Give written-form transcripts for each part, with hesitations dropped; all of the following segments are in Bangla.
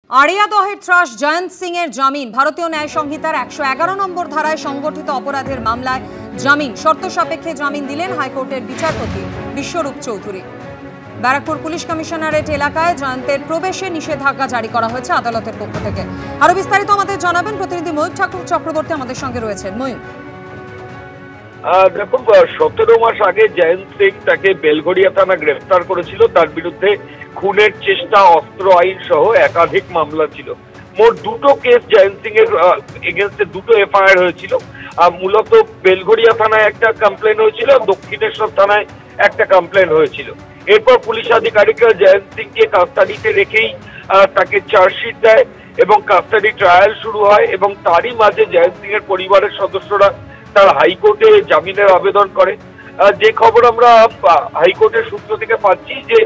আড়িয়াদহের ত্রাস জয়ন্ত সিং এর জামিন। ভারতীয় ন্যায় সংহিতার 111 নম্বর ধারায় সংগঠিত অপরাধের মামলায় জামিন শর্ত সাপেক্ষে জামিন দিলেন হাইকোর্টের বিচারপতি বিশ্বরূপ চৌধুরী। ব্যারাকপুর পুলিশ কমিশনারেট এলাকায় জয়ন্তের প্রবেশে নিষেধাজ্ঞা জারি করা হয়েছে আদালতের পক্ষ থেকে। আরো বিস্তারিত আমাদের জানাবেন প্রতিনিধি ময়ূর ঠাকুর চক্রবর্তী আমাদের সঙ্গে রয়েছেন। ময়ূর, দেখুন 17 মাস আগে জয়ন্ত সিং তাকে বেলঘড়িয়া থানা গ্রেফতার করেছিল। তার বিরুদ্ধে খুনের চেষ্টা, অস্ত্র আইন সহ একাধিক মামলা ছিল। মোট দুটো কেস জয়ন্ত সিং এর এগেনস্টে, দুটো এফআইআর হয়েছিল। মূলত বেলঘড়িয়া থানায় একটা কমপ্লেন হয়েছিল, দক্ষিণেশ্বর থানায় একটা কমপ্লেন হয়েছিল। এরপর পুলিশ আধিকারিকরা জয়ন্ত সিংকে কাস্টাডিতে রেখেই তাকে চার্জশিট দেয় এবং কাস্টাডি ট্রায়াল শুরু হয় এবং তারই মাঝে জয়ন্ত সিং এর পরিবারের সদস্যরা তার হাইকোর্টে জামিনের আবেদন করে। যে খবর আমরা হাইকোর্টের সূত্র থেকে পাচ্ছি যে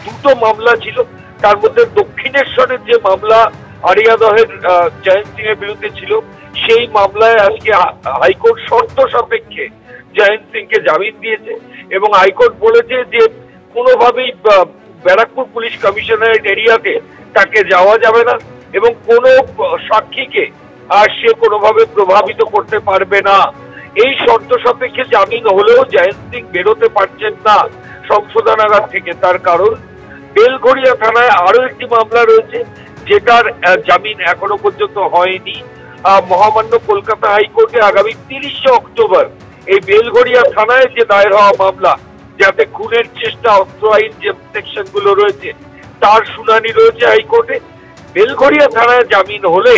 দুটো মামলা ছিল, তার মধ্যে দক্ষিণেশ্বরের যে মামলা আড়িয়াদহের জয়ন্ত সিং এর বিরুদ্ধে ছিল, সেই মামলায় আজকে হাইকোর্ট শর্ত সাপেক্ষে জয়ন্ত সিংকে জামিন দিয়েছে এবং হাইকোর্ট বলেছে যে কোনোভাবেই ব্যারাকপুর পুলিশ কমিশনারেট এরিয়াতে তাকে যাওয়া যাবে না এবং কোনো সাক্ষীকে আর সে কোনোভাবে প্রভাবিত করতে পারবে না। এই শর্ত সাপেক্ষে জামিন হলেও জয়ন্ত সিং বেরোতে পারছেন না সংশোধনাগার থেকে। তার কারণ বেলঘড়িয়া থানায় আরো একটি মামলা রয়েছে যেটার জামিন এখনো পর্যন্ত হয়নি। মহামান্য কলকাতা হাইকোর্টে আগামী 30 অক্টোবর এই বেলঘড়িয়া থানায় যে দায়ের হওয়া মামলা, যাতে খুনের চেষ্টা, অস্ত্র আইন যে সেকশন গুলো রয়েছে, তার শুনানি রয়েছে হাইকোর্টে। বেলঘড়িয়া থানায় জামিন হলে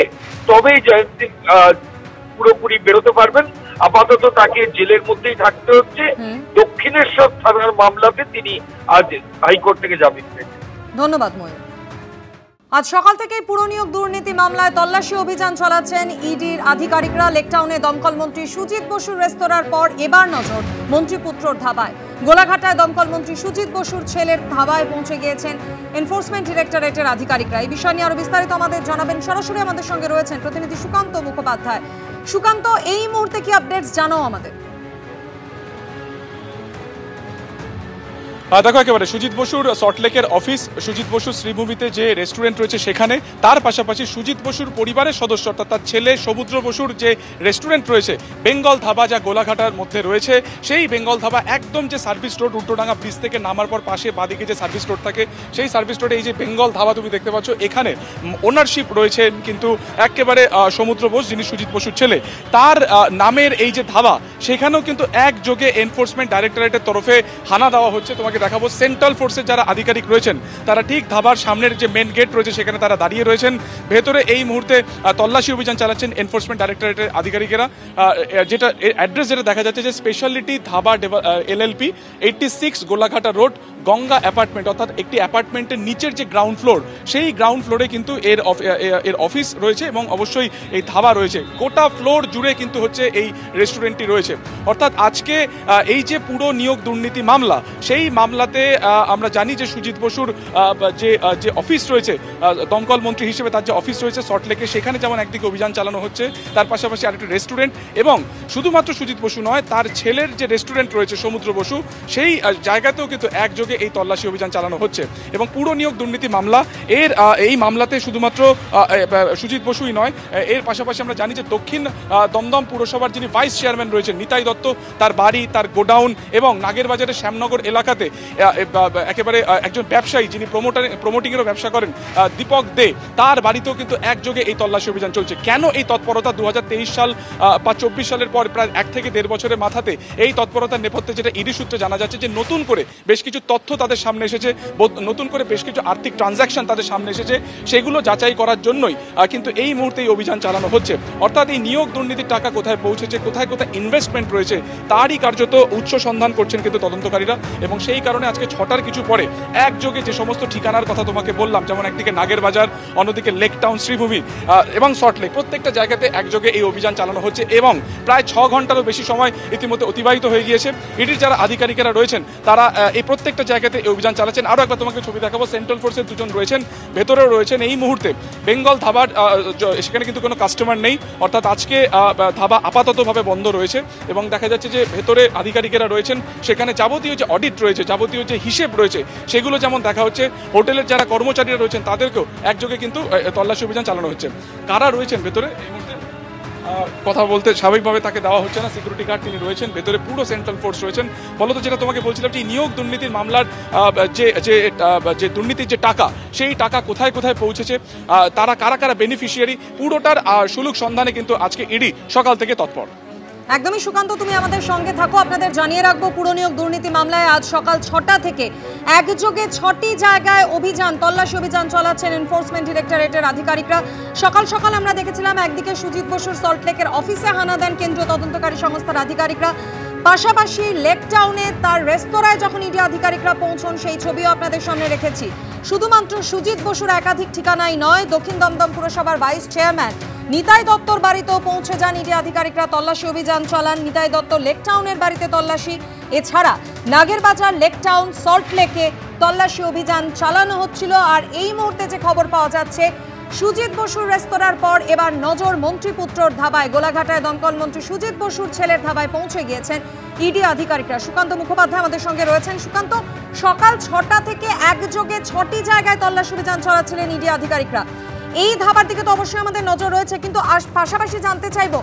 তবেই জয়ন্ত সিং পুরোপুরি বেরোতে পারবেন। আপাতত তাকে জেলের মধ্যেই থাকতে হচ্ছে। দক্ষিণেশ্বর থানার মামলাতে তিনি আজ হাইকোর্ট থেকে জামিন পেয়েছেন। ধন্যবাদ ময়ূর। আজ সকাল থেকেই পুর নিয়োগ দুর্নীতি মামলায় তল্লাশি অভিযান চালাচ্ছেন ইডির আধিকারিকরা। লেকটাউনে দমকল মন্ত্রী সুজিত বসুর রেস্তোরাঁর পর এবার নজর মন্ত্রীপুত্রর ধাবায়। গোলাঘাটায় দমকল মন্ত্রী সুজিত বসুর ছেলের ধাবায় পৌঁছে গিয়েছেন এনফোর্সমেন্ট ডিরেক্টরেটের আধিকারিকরা। এই বিষয় নিয়ে আরো বিস্তারিত আমাদের জানাবেন, সরাসরি আমাদের সঙ্গে রয়েছেন প্রতিনিধি সুকান্ত মুখোপাধ্যায়। সুকান্ত, এই মুহূর্তে কি আপডেটস জানাও আমাদের? দেখো, একেবারে সুজিত বসুর সল্টলেকের অফিস, সুজিত বসুর শ্রীভূমিতে যে রেস্টুরেন্ট রয়েছে সেখানে, তার পাশাপাশি সুজিত বসুর পরিবারের সদস্য অর্থাৎ তার ছেলে সমুদ্র বসুর যে রেস্টুরেন্ট রয়েছে বেঙ্গল ধাবা, যা গোলাঘাটার মধ্যে রয়েছে, সেই বেঙ্গল ধাবা একদম যে সার্ভিস রোড, উল্টোডাঙ্গা ব্রিজ থেকে নামার পর পাশে বাদিকে যে সার্ভিস রোড থাকে, সেই সার্ভিস রোডে এই যে বেঙ্গল ধাবা তুমি দেখতে পাচ্ছ, এখানে ওনারশিপ রয়েছে কিন্তু একেবারে সমুদ্র বোস, যিনি সুজিত বসুর ছেলে, তার নামের এই যে ধাবা, সেখানেও কিন্তু একযোগে এনফোর্সমেন্ট ডাইরেক্টরেটের তরফে হানা দেওয়া হচ্ছে। তোমাকে দেখাবো সেন্ট্রাল ফোর্সের যারা আধিকারিক রয়েছেন তারা ঠিক ধাবার সামনের যে মেন গেট রয়েছে সেখানে তারা দাঁড়িয়ে রয়েছেন। ভেতরে এই মুহূর্তে তল্লাশি অভিযান চালাচ্ছেন এনফোর্সমেন্ট ডাইরেক্টরেটের আধিকারিকেরা। যেটা অ্যাড্রেস যেটা দেখা যাচ্ছে যে speciality dhaba LLP 86 Golaghata road, Ganga apartment, অর্থাৎ একটি অ্যাপার্টমেন্টের নিচের যে গ্রাউন্ড ফ্লোর, সেই গ্রাউন্ড ফ্লোরে কিন্তু এর অফিস রয়েছে এবং অবশ্যই এই ধাবা রয়েছে। গোটা ফ্লোর জুড়ে কিন্তু হচ্ছে এই রেস্টুরেন্টটি রয়েছে। অর্থাৎ আজকে এই যে পুরো নিয়োগ দুর্নীতি মামলা, সেই মামলাতে আমরা জানি যে সুজিত বসুর যে অফিস রয়েছে, দমকল মন্ত্রী হিসেবে তার যে অফিস রয়েছে সল্টলেকে, সেখানে যেমন একদিকে অভিযান চালানো হচ্ছে, তার পাশাপাশি আরেকটি রেস্টুরেন্ট এবং শুধুমাত্র সুজিত বসু নয়, তার ছেলের যে রেস্টুরেন্ট রয়েছে সমুদ্র বসু, সেই জায়গাতেও কিন্তু একযোগে এই তল্লাশি অভিযান চালানো হচ্ছে। এবং পুরো নিয়োগ দুর্নীতি মামলা, এই মামলাতে শুধুমাত্র সুজিত বসুই নয়, এর পাশাপাশি আমরা জানি যে দক্ষিণ দমদম পুরসভার যিনি ভাইস চেয়ারম্যান রয়েছেন নিতাই দত্ত, তার বাড়ি, তার গোডাউন এবং নাগেরবাজারের শ্যামনগর এলাকাতে একেবারে একজন ব্যবসায়ী যিনি প্রমোটিংয়েরও ব্যবসা করেন, দীপক দে, তার বাড়িতেও কিন্তু একযোগে এই তল্লাশি অভিযান চলছে। কেন এই তৎপরতা? 2023 সাল বা 24 সালের পর প্রায় 1 থেকে 1.5 বছরের মাথাতে এই তৎপরতার নেপথ্যে যেটা ইডি সূত্রে জানা যাচ্ছে যে নতুন করে বেশ কিছু তথ্য তাদের সামনে এসেছে, নতুন করে বেশ কিছু আর্থিক ট্রানজাকশন তাদের সামনে এসেছে, সেগুলো যাচাই করার জন্যই কিন্তু এই মুহূর্তে এই অভিযান চালানো হচ্ছে। অর্থাৎ এই নিয়োগ দুর্নীতির টাকা কোথায় পৌঁছেছে, কোথায় কোথায় ইনভেস্টমেন্ট রয়েছে, তারই কার্যত উৎস সন্ধান করছেন কিন্তু তদন্তকারীরা। এবং সেই কারণে আজকে 6টার কিছু পরে একযোগে যে সমস্ত ঠিকানার কথা তোমাকে বললাম, যেমন একদিকে নাগেরবাজার, অন্যদিকে লেকটাউন, শ্রীভূমি এবং সল্টলেক, প্রত্যেকটা জায়গাতে একযোগে এই অভিযান চালানো হচ্ছে এবং প্রায় 6 ঘন্টারও বেশি সময় ইতিমধ্যে অতিবাহিত হয়ে গিয়েছে। ইডির যারা আধিকারিকেরা রয়েছেন তারা এই প্রত্যেকটা জায়গাতে এই অভিযান চালাচ্ছেন। আরও একবার তোমাকে ছবি দেখাবো, সেন্ট্রাল ফোর্সের 2 জন রয়েছেন, ভেতরেও রয়েছেন এই মুহূর্তে বেঙ্গল ধাবার, সেখানে কিন্তু কোনো কাস্টমার নেই, অর্থাৎ আজকে ধাবা আপাততভাবে বন্ধ রয়েছে এবং দেখা যাচ্ছে যে ভেতরে আধিকারিকেরা রয়েছেন, সেখানে যাবতীয় যে অডিট রয়েছে, যাবতীয় যে হিসেব রয়েছে সেগুলো যেমন দেখা হচ্ছে, হোটেলের যারা কর্মচারীরা রয়েছেন তাদেরকেও একযোগে কিন্তু তল্লাশি অভিযান চালানো হচ্ছে। কারা রয়েছেন ভেতরে এই মুহূর্তে কথা বলতে স্বাভাবিকভাবে তাকে দেওয়া হচ্ছে না, সিকিউরিটি গার্ড তিনি রয়েছেন, ভেতরে পুরো সেন্ট্রাল ফোর্স রয়েছেন। ফলত যেটা তোমাকে বলছিলাম যে নিয়োগ দুর্নীতির মামলার যে দুর্নীতির যে টাকা, সেই টাকা কোথায় কোথায় পৌঁছেছে, তারা কারা কারা বেনিফিশিয়ারি, পুরোটার সুলুক সন্ধানে কিন্তু আজকে ইডি সকাল থেকে তৎপর। একদমই সুকান্ত, তুমি আমাদের সঙ্গে থাকো। আপনাদের জানিয়ে রাখবো, পুরনিয়োগ দুর্নীতি মামলায় আজ সকাল 6টা থেকে একযোগে 6টি জায়গায় অভিযান, তল্লাশি অভিযান চালাচ্ছেন এনফোর্সমেন্ট ডিরেক্টরেটের আধিকারিকরা। সকাল সকাল আমরা দেখেছিলাম একদিকে সুজিত বসুর সল্টলেকের অফিসে হানা দেন কেন্দ্রীয় তদন্তকারী সংস্থার আধিকারিকরা, পাশাপাশি লেক টাউনে তার রেস্তোরাঁয় যখন ইডি আধিকারিকরা পৌঁছন সেই ছবিও আপনাদের সামনে রেখেছি। শুধুমাত্র সুজিত বসুর একাধিক ঠিকানাই নয়, দক্ষিণ দমদম পুরসভার ভাইস চেয়ারম্যান নিতাই দত্তর বাড়িতেও পৌঁছে যান ইডি আধিকারিকরা, তল্লাশি অভিযান চালান। নিতাই দত্ত লেক টাউনের বাড়িতে তল্লাশি, এছাড়া নাগেরবাজার, লেক টাউন, সল্টলেকে তল্লাশি অভিযান চালানো হচ্ছিল। আর এই মুহূর্তে যে খবর পাওয়া যাচ্ছে, সুজিত বসুর রেস্তোরাঁর পর এবার নজর মন্ত্রীপুত্রর ধাবায়। গোলাঘাটায় দমকল মন্ত্রী সুজিত বসুর ছেলের ধাবায় পৌঁছে গিয়েছেন ইডি আধিকারিকরা। সুকান্ত মুখোপাধ্যায় আমাদের সঙ্গে রয়েছেন। সুকান্ত, সকাল 6টা থেকে একযোগে 6টি জায়গায় তল্লাশি অভিযান চালাচ্ছিলেন ইডি আধিকারিকরা। এই ধাবার দিকে তো অবশ্যই আমাদের নজর রয়েছে, কিন্তু পাশাপাশি জানতে চাইবো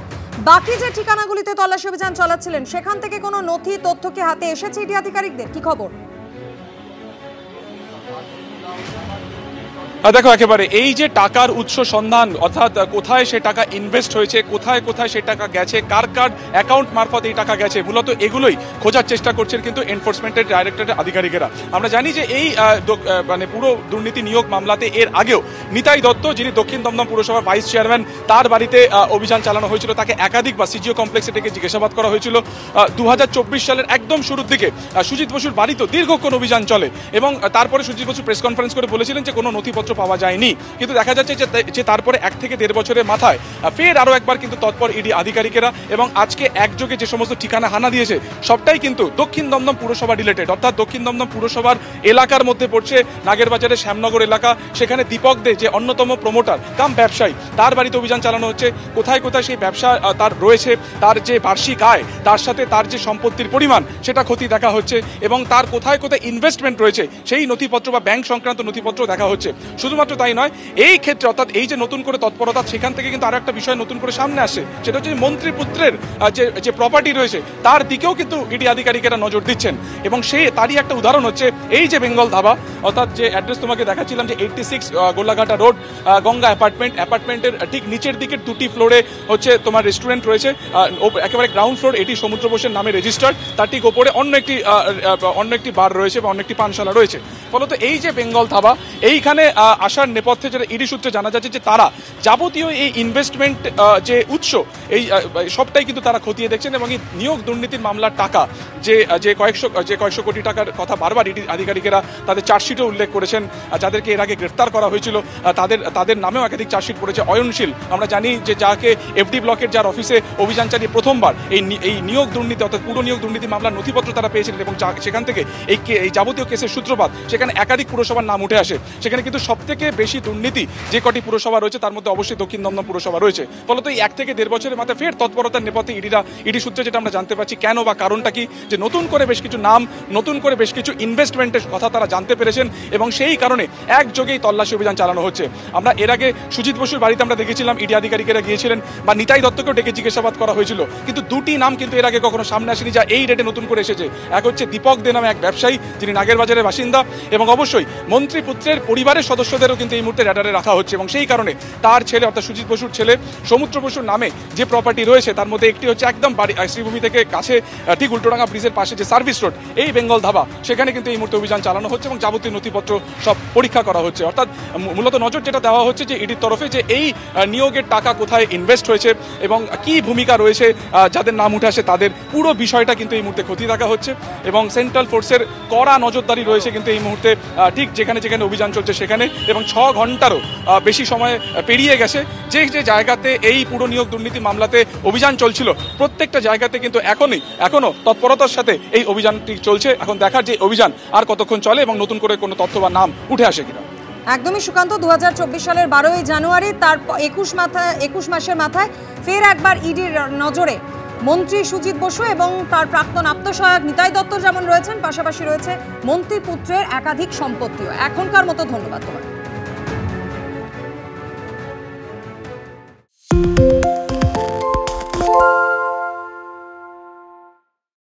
বাকি যে ঠিকানাগুলিতে তল্লাশি অভিযান চালাচ্ছিলেন সেখান থেকে কোনো নথি তথ্য কি হাতে এসেছে ইডি আধিকারিকদের? কি খবর? দেখো, একেবারে এই যে টাকার উৎস সন্ধান, অর্থাৎ কোথায় সে টাকা ইনভেস্ট হয়েছে, কোথায় কোথায় সে টাকা গেছে, কার কার অ্যাকাউন্ট মারফত এই টাকা গেছে, মূলত এগুলোই খোঁজার চেষ্টা করছেন কিন্তু এনফোর্সমেন্টের ডাইরেক্টরেটের আধিকারিকেরা। আমরা জানি যে এই মানে পুরো দুর্নীতি নিয়োগ মামলাতে এর আগেও নিতাই দত্ত, যিনি দক্ষিণ দমদম পুরসভার ভাইস চেয়ারম্যান, তার বাড়িতে অভিযান চালানো হয়েছিল। তাকে একাধিকবার সিজিও কমপ্লেক্সে থেকে জিজ্ঞাসাবাদ করা হয়েছিল। 2024 সালের একদম শুরুর দিকে সুজিত বসুর বাড়িতেও দীর্ঘক্ষণ অভিযান চলে এবং তারপরে সুজিত বসু প্রেস কনফারেন্স করে বলেছিলেন যে কোনো নথিপত্র পাওয়া যায়নি। কিন্তু দেখা যাচ্ছে যে তারপরে 1 থেকে 1.5 বছরের মাথায় ফের আরো একবার কিন্তু তৎপর ইডি আধিকারিকেরা, এবং আজকে একযোগে যে সমস্ত ঠিকানা হানা দিয়েছে সবটাই কিন্তু দক্ষিণ দমদম পুরসভা রিলেটেড। অর্থাৎ দক্ষিণ দমদম পুরসভার এলাকার মধ্যে পড়ছে নাগেরবাজারের শ্যামনগর এলাকা। সেখানে দীপক দে, যে অন্যতম প্রমোটার কাম ব্যবসায়ী, তার বাড়িতে অভিযান চালানো হচ্ছে। কোথায় কোথায় সেই ব্যবসা তার রয়েছে, তার যে বার্ষিক আয়, তার সাথে তার যে সম্পত্তির পরিমাণ, সেটা খতিয়ে দেখা হচ্ছে, এবং তার কোথায় কোথায় ইনভেস্টমেন্ট রয়েছে সেই নথিপত্র বা ব্যাংক সংক্রান্ত নথিপত্র দেখা হচ্ছে। শুধুমাত্র তাই নয়, এই ক্ষেত্রে অর্থাৎ এই যে নতুন করে তৎপরতা, সেখান থেকে কিন্তু আরো একটা বিষয় নতুন করে সামনে আসে, সেটা হচ্ছে মন্ত্রী পুত্রের যে প্রপার্টি রয়েছে তার দিকেও কিন্তু ইডি আধিকারিকেরা নজর দিচ্ছেন। এবং তারই একটা উদাহরণ হচ্ছে এই যে বেঙ্গল ধাবা, অর্থাৎ যে অ্যাড্রেস তোমাকে দেখাচ্ছিলাম, যে 86 গোলাঘাটা রোড, গঙ্গা অ্যাপার্টমেন্টের ঠিক নিচের দিকে 2টি ফ্লোরে হচ্ছে তোমার রেস্টুরেন্ট রয়েছে। একেবারে গ্রাউন্ড ফ্লোর এটি সমুদ্র বোসের নামে রেজিস্টার্ড, তার ঠিক ওপরে অন্য একটি বার রয়েছে বা অন্য একটি পানশালা রয়েছে। ফলত এই যে বেঙ্গল ধাবা, এইখানে আসার নেপথ্যে যেটা ইডি সূত্রে জানা যাচ্ছে যে তারা যাবতীয় এই ইনভেস্টমেন্ট যে উৎস, এই সবটাই কিন্তু তারা খতিয়ে দেখছেন। এবং এই নিয়োগ দুর্নীতির মামলার টাকা যে কয়েকশো কোটি টাকার কথা বারবার ইডি আধিকারিকেরা তাদের চার্জশিটে উল্লেখ করেছেন, যাদেরকে এর আগে গ্রেফতার করা হয়েছিল তাদের নামেও একাধিক চার্জশিট পড়েছে। অয়নশীল, আমরা জানি যে যাকে এফডি ব্লকের যার অফিসে অভিযান চালিয়ে প্রথমবার এই নিয়োগ দুর্নীতি অর্থাৎ পুরো নিয়োগ দুর্নীতি মামলার নথিপত্র তারা পেয়েছিলেন, এবং সেখান থেকে এই যাবতীয় কেসের সূত্রপাত, সেখানে একাধিক পুরসভার নাম উঠে আসে। সেখানে কিন্তু সবথেকে বেশি দুর্নীতি যে কটি পুরসভা রয়েছে তার মধ্যে অবশ্যই দক্ষিণ দমদম পুরসভা রয়েছে। ফলত এই 1 থেকে 1.5 বছরের মাথায় ফের তৎপরতার নেপথ্যে ইডি সূত্রে যেটা আমরা জানতে পারছি, কেন বা কারণটা কি, যে নতুন করে বেশ কিছু নাম, নতুন করে বেশ কিছু ইনভেস্টমেন্টের কথা তারা জানতে পেরেছেন, এবং সেই কারণে একযোগেই তল্লাশি অভিযান চালানো হচ্ছে। আমরা এর আগে সুজিত বসুর বাড়িতে আমরা দেখেছিলাম ইডি আধিকারিকেরা গিয়েছিলেন, বা নিতাই দত্তকেও ডেকে জিজ্ঞাসাবাদ করা হয়েছিল, কিন্তু 2টি নাম কিন্তু এর আগে কখনো সামনে আসেনি যা এই ডেটে নতুন করে এসেছে। এক হচ্ছে দীপক দে নামে এক ব্যবসায়ী, যিনি নাগেরবাজারের বাসিন্দা, এবং অবশ্যই মন্ত্রী পুত্রের পরিবারের সদস্যদেরও কিন্তু এই মুহূর্তে র্যাডারে রাখা হচ্ছে। এবং সেই কারণে তার ছেলে অর্থাৎ সুজিত বসুর ছেলে সমুদ্র বসুর নামে যে প্রপার্টি রয়েছে তার মধ্যে একটি হচ্ছে একদম শ্রীভূমি থেকে কাছে ঠিক উল্টোডাঙ্গা ব্রিজের পাশে যে সার্ভিস রোড, এই বেঙ্গল ধাবা, সেখানে কিন্তু এই মুহূর্তে অভিযান চালানো হচ্ছে এবং যাবতীয় নথিপত্র সব পরীক্ষা করা হচ্ছে। অর্থাৎ মূলত নজর যেটা দেওয়া হচ্ছে যে ইডির তরফে, যে এই নিয়োগের টাকা কোথায় ইনভেস্ট হয়েছে এবং কি ভূমিকা রয়েছে যাদের নাম উঠে আসে তাদের, পুরো বিষয়টা কিন্তু এই মুহূর্তে খতিয়ে দেখা হচ্ছে। এবং সেন্ট্রাল ফোর্সের কড়া নজরদারি রয়েছে কিন্তু এই মুহূর্তে ঠিক যেখানে যেখানে অভিযান চলছে সেখানে, এবং 6 ঘন্টারও বেশি সময় পেরিয়ে গেছে। যে জায়গাতে এই পুরো নিয়োগ দুর্নীতি মামলাতে অভিযান চলছিল, প্রত্যেকটা জায়গাতে কিন্তু এখনো তৎপরতার সাথে এই অভিযানটি চলছে। এখন দেখার যে অভিযান আর কতক্ষণ চলে এবং নতুন করে কোনো তথ্য বা নাম উঠে আসে কিনা। একদমই সুকান্ত, 2024 সালের 12ই জানুয়ারি, তার 21 মাসের মাথায় ফের একবার ইডির নজরে মন্ত্রী সুজিত বসু এবং তার প্রাক্তন আত্মসহায়ক নিতাই দত্ত যেমন রয়েছেন, পাশাপাশি রয়েছে মন্ত্রী পুত্রের একাধিক সম্পত্তিও। এখনকার মতো ধন্যবাদ তোমার।